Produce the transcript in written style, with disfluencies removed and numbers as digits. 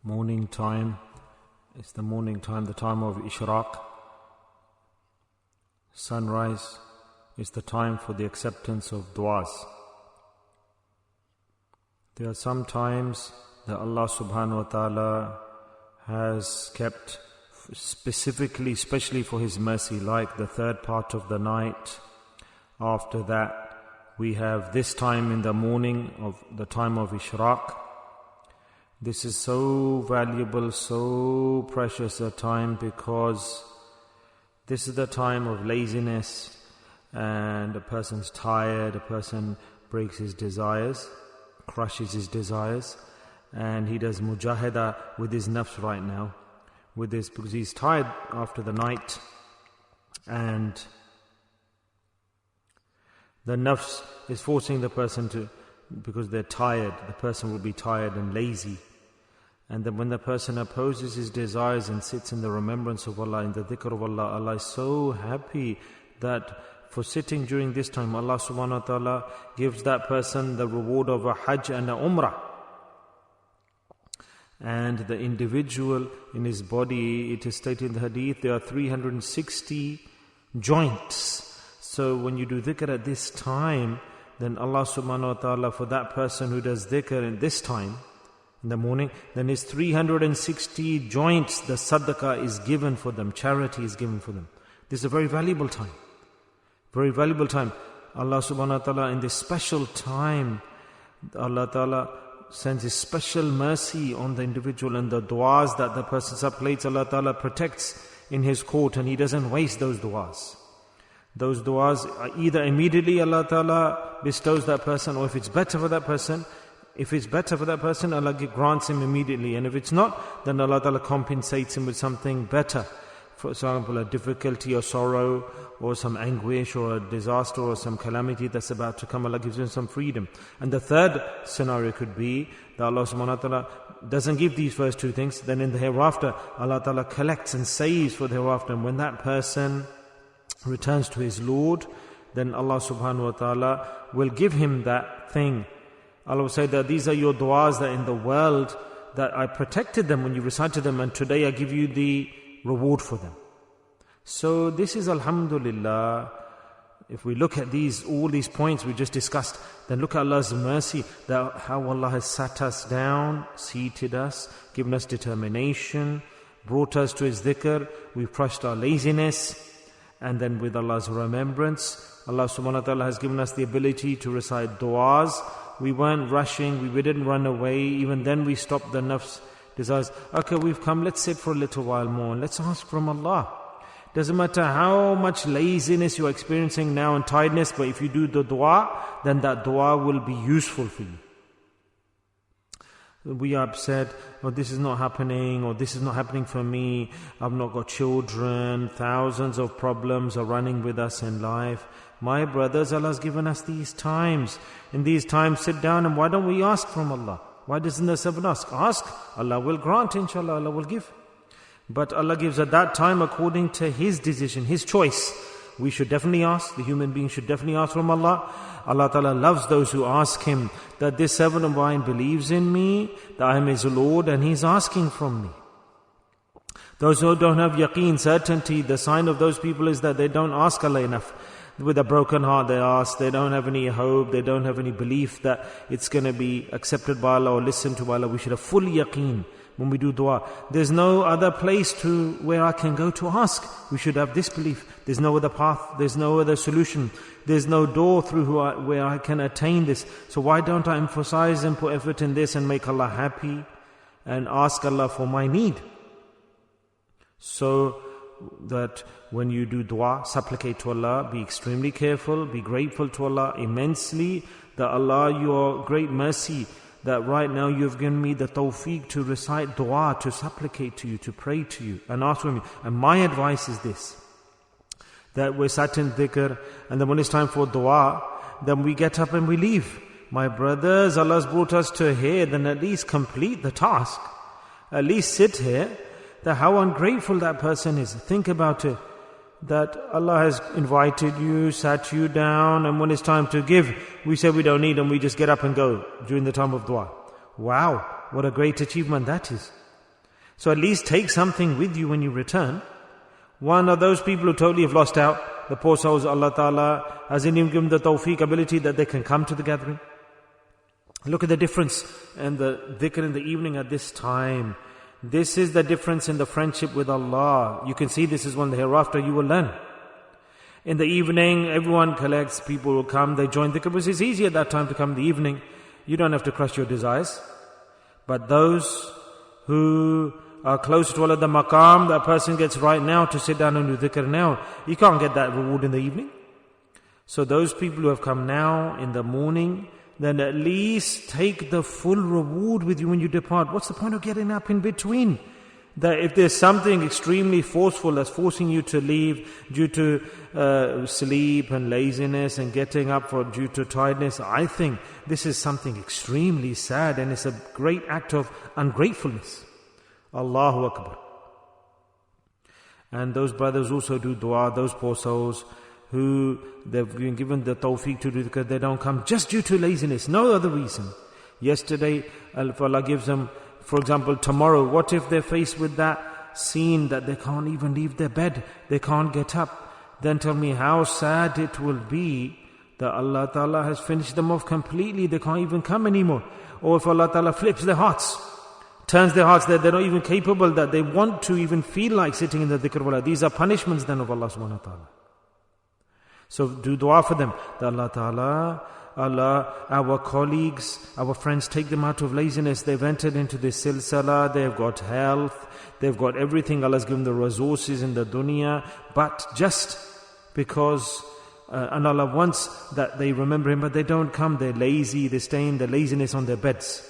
Morning time. It's the morning time, the time of Ishraq. Sunrise is the time for the acceptance of du'as. There are some times that Allah subhanahu wa ta'ala has kept specifically, especially for His mercy, like the third part of the night. After that, we have this time in the morning of the time of Ishraq. This is so valuable, so precious a time, because this is the time of laziness and a person's tired, a person breaks his desires, crushes his desires, and he does mujahada with his nafs right now, with this, because he's tired after the night, and the nafs is forcing the person to, because they're tired, the person will be tired and lazy. And then when the person opposes his desires and sits in the remembrance of Allah, in the dhikr of Allah, Allah is so happy that for sitting during this time, Allah subhanahu wa ta'ala gives that person the reward of a hajj and a umrah. And the individual in his body, it is stated in the hadith, there are 360 joints. So when you do dhikr at this time, then Allah subhanahu wa ta'ala, for that person who does dhikr in this time, in the morning, then his 360 joints, the sadaqah is given for them, charity is given for them. This is a very valuable time. Very valuable time. Allah subhanahu wa ta'ala, in this special time, Allah ta'ala sends His special mercy on the individual, and the du'as that the person supplicates, Allah ta'ala protects in His court, and He doesn't waste those du'as. Those du'as, either immediately Allah ta'ala bestows that person, or if it's better for that person, Allah grants him immediately. And if it's not, then Allah ta'ala compensates him with something better. For example, a difficulty or sorrow, or some anguish, or a disaster, or some calamity that's about to come. Allah gives him some freedom. And the third scenario could be that Allah subhanahu wa ta'ala doesn't give these first two things. Then in the hereafter, Allah ta'ala collects and saves for the hereafter. And when that person returns to his Lord, then Allah subhanahu wa ta'ala will give him that thing. Allah will say that these are your du'as that in the world that I protected them when you recited them, and today I give you the reward for them. So this is alhamdulillah. If we look at all these points we just discussed, then look at Allah's mercy, that how Allah has sat us down, seated us, given us determination, brought us to His dhikr, we've crushed our laziness, and then with Allah's remembrance, Allah subhanahu wa ta'ala has given us the ability to recite du'as. We weren't rushing, we didn't run away. Even then we stopped the nafs desires. Okay, we've come, let's sit for a little while more and let's ask from Allah. Doesn't matter how much laziness you're experiencing now and tiredness, but if you do the dua, then that dua will be useful for you. We are upset, oh, this is not happening, or this is not happening for me, I've not got children, thousands of problems are running with us in life. My brothers, Allah has given us these times. In these times, sit down, and why don't we ask from Allah? Why doesn't the servant ask? Ask, Allah will grant, inshallah, Allah will give. But Allah gives at that time according to His decision, His choice. We should definitely ask, the human being should definitely ask from Allah. Allah Ta'ala loves those who ask Him, that this servant of mine believes in me, that I am His Lord, and He's asking from me. Those who don't have yaqeen, certainty, the sign of those people is that they don't ask Allah enough. With a broken heart they ask, they don't have any hope, they don't have any belief that it's going to be accepted by Allah or listened to by Allah. We should have full yaqeen when we do dua. There's no other place where I can go to ask. We should have this belief. There's no other path, there's no other solution, there's no door through where I can attain this. So why don't I emphasize and put effort in this and make Allah happy and ask Allah for my need? So that when you do dua, supplicate to Allah, be extremely careful, be grateful to Allah immensely, that Allah, your great mercy, that right now you've given me the tawfiq to recite dua, to supplicate to you, to pray to you and ask from you. And my advice is this, that we're sat in dhikr, and then when it's time for dua, then we get up and we leave. My brothers, Allah has brought us to here, then at least complete the task. At least sit here. That how ungrateful that person is. Think about it. That Allah has invited you, sat you down, and when it's time to give, we say we don't need, and we just get up and go during the time of dua. Wow, what a great achievement that is. So at least take something with you when you return. One of those people who totally have lost out, the poor souls, Allah Ta'ala hasn't even given the tawfiq ability that they can come to the gathering. Look at the difference in the dhikr in the evening at this time. This is the difference in the friendship with Allah. You can see this is one the hereafter you will learn. In the evening, everyone collects, people will come, they join dhikr, because it's easy at that time to come in the evening. You don't have to crush your desires. But those who are close to Allah, the maqam, that person gets right now to sit down and do dhikr now. You can't get that reward in the evening. So those people who have come now in the morning, then at least take the full reward with you when you depart. What's the point of getting up in between? That if there's something extremely forceful that's forcing you to leave due to sleep and laziness and getting up due to tiredness, I think this is something extremely sad, and it's a great act of ungratefulness. Allahu Akbar. And those brothers also do dua, those poor souls who they've been given the tawfiq to do because they don't come just due to laziness, no other reason. Yesterday, Allah gives them, for example, tomorrow, what if they're faced with that scene that they can't even leave their bed, they can't get up? Then tell me how sad it will be that Allah Ta'ala has finished them off completely, they can't even come anymore. Or if Allah Ta'ala flips their hearts, turns their hearts, that they're not even capable, that they want to even feel like sitting in the dhikr wala. These are punishments then of Allah subhanahu wa ta'ala. So do dua for them, that Allah Ta'ala, Allah, our colleagues, our friends, take them out of laziness. They've entered into this silsala, they've got health, they've got everything, Allah's given the resources in the dunya, but just because and Allah wants that they remember Him, but they don't come, they're lazy, they stay in the laziness on their beds.